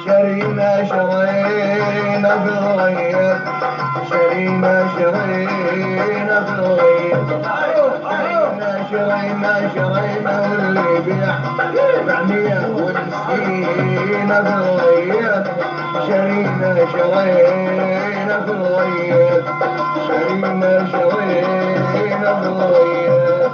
شرينا واللي بيع معنية ونسينا بالغير شرينا في الغير شرينا بالغير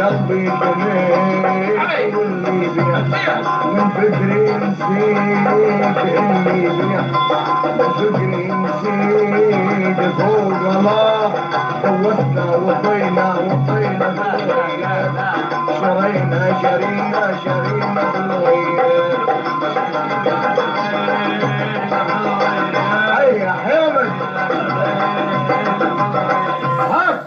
قلبي كميت واللي بيع من فكري نسيت اللي بيع من فكري نسيت فوق الله فوتنا وطينا بالغير شرينا بالغير هيا يا حامد هاك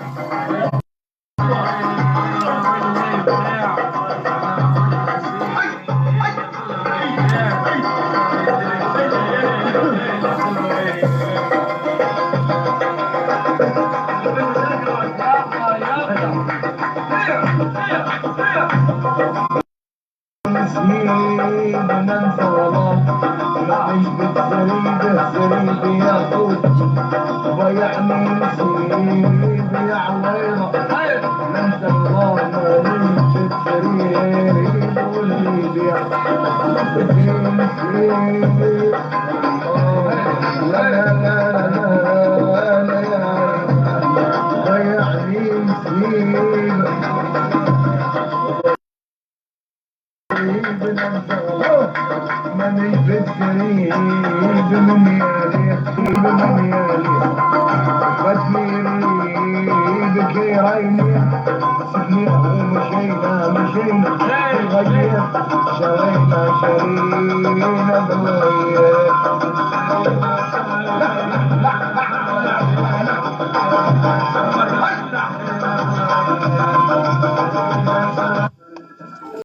ننسى والله نعيش بالسريد يا طول ضيعني نسيب يا عويضة ننسى الله ما نمشي السريد واللي بيع نسيب لا ضيعني نسيب ماني بالسريد من يالي بدني يريدك يريني سكني ومشينا الغير شرينا